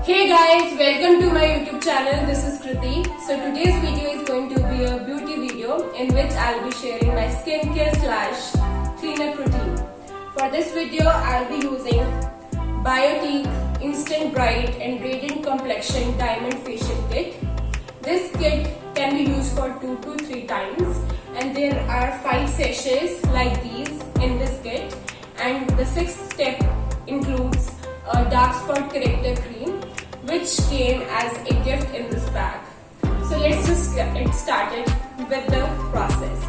Hey guys, welcome to my YouTube channel. This is Kriti. So today's video is going to be a beauty video in which I'll be sharing my skincare / cleanup routine. For this video, I'll be using Biotique Instant Bright and Radiant Complexion Diamond Facial Kit. This kit can be used for 2 to 3 times, and there are 5 sachets like these in this kit, and the 6th step includes a dark spot corrector cream which came as a gift in this bag. So let's just get started with the process.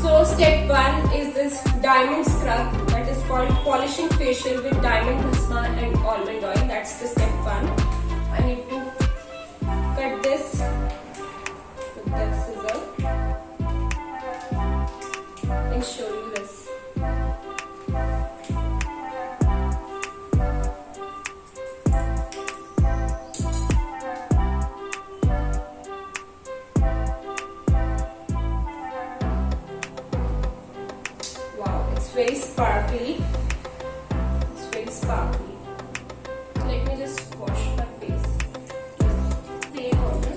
So step 1 is this diamond scrub that is called polishing facial with diamond bhasma and almond oil. That's the step 1. I need to cut this with the scissor and show you this. Wow, it's very sparkly. It's very sparkly. Let me just wash my face. Plain water.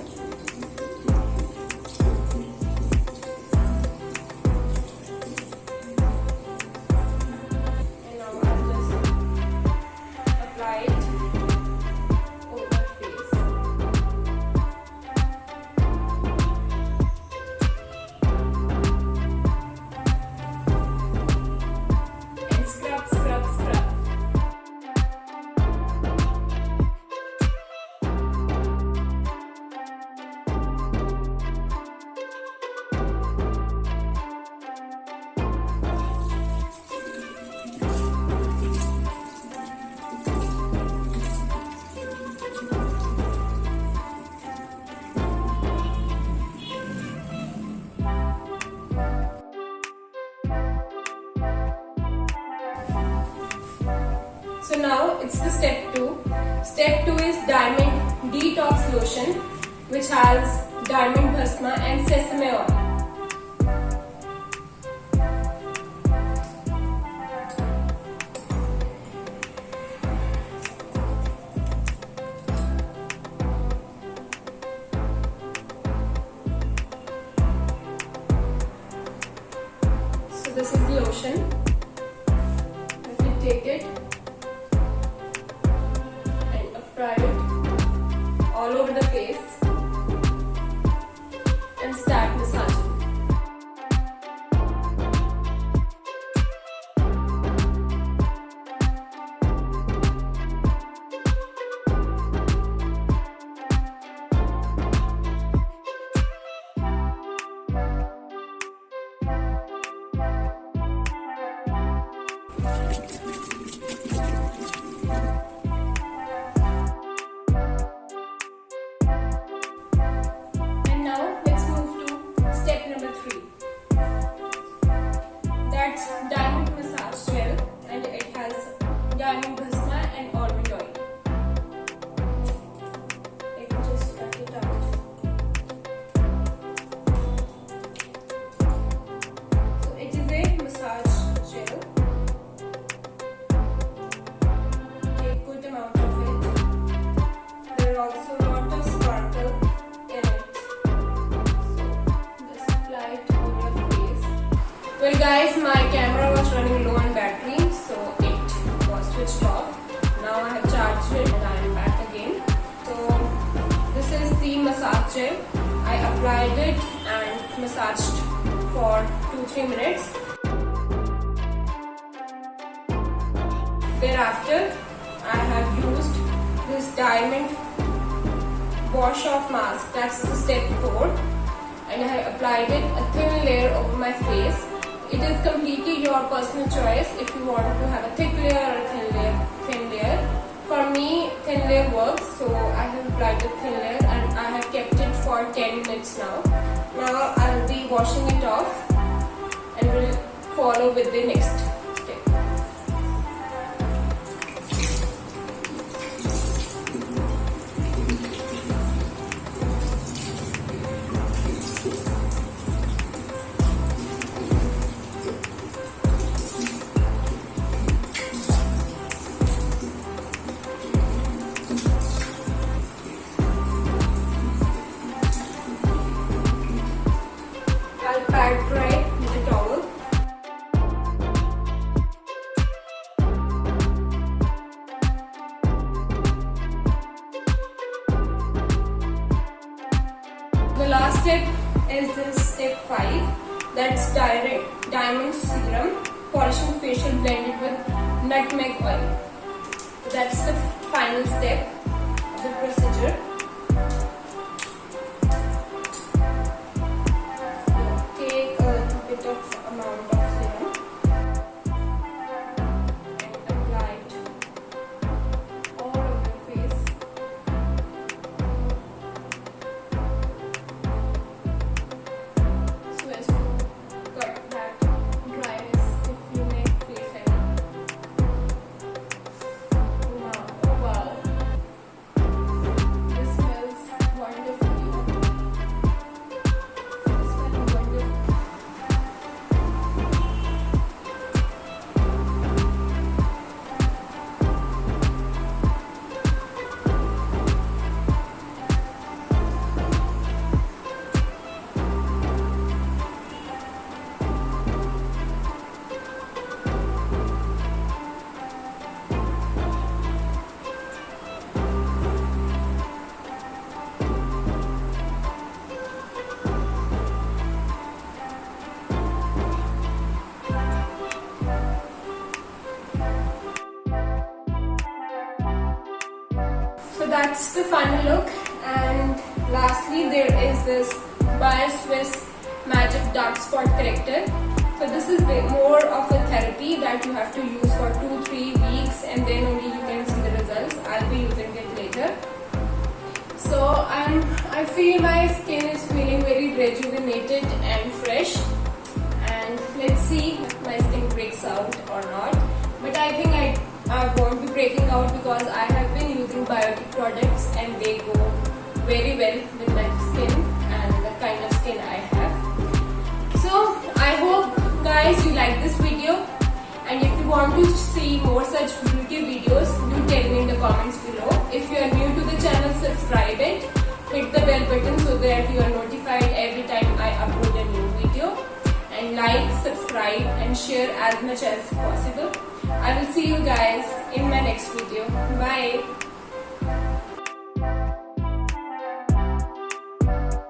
And now I'll just apply it over my face. And scrub, scrub, scrub. So now it's the step 2. Step 2 is Diamond Detox Lotion, which has diamond bhasma and sesame oil. So this is the lotion. If you take it and apply it all over the face and start massaging. And now let's move to step number 3. That's diamond massage gel, and it has diamond bhasma and almond oil. Let me just cut it out. So it is a massage gel. Take good amount of it. There are also a lot of sparkle in it. So just apply it on your face. Well guys, my camera was running low on battery, so it was switched off. Now I have charged it and I am back again. So this is the massage gel. I applied it and massaged for 2-3 minutes. Thereafter, I have used this diamond wash off mask. That's the step 4, and I have applied it a thin layer over my face. It is completely your personal choice if you want to have a thick layer or a thin layer. For me, thin layer works, so I have applied the thin layer and I have kept it for 10 minutes now. Now I will be washing it off and will follow with the next step. pat dry with a towel. The last step is this step 5, that's Diamond Serum, polishing facial blended with nutmeg oil. That's the final step of the procedure. So take a little bit of amount of serum and apply it all over your face. So as to cut that dryness if you may face any. Wow. This smells wonderful. It's smelling wonderful. So that's the final look, and lastly there is this Swiss Magic Dark Spot Corrector. So this is more of a therapy that you have to use for 2-3 weeks and then only you can see the results. I'll be using it later. So I feel my skin is feeling very rejuvenated and fresh, and let's see if my skin breaks out or not. But I think I won't be breaking out because I have been using Biotique products and they go very well with my skin and the kind of skin I have. So I hope guys you like this video, and if you want to see more such beauty videos, do tell me in the comments below. If you are new to the channel, subscribe it, hit the bell button so that you are notified every time I upload a new video, and like, subscribe and share as much as possible. I will see you guys in my next video. Bye.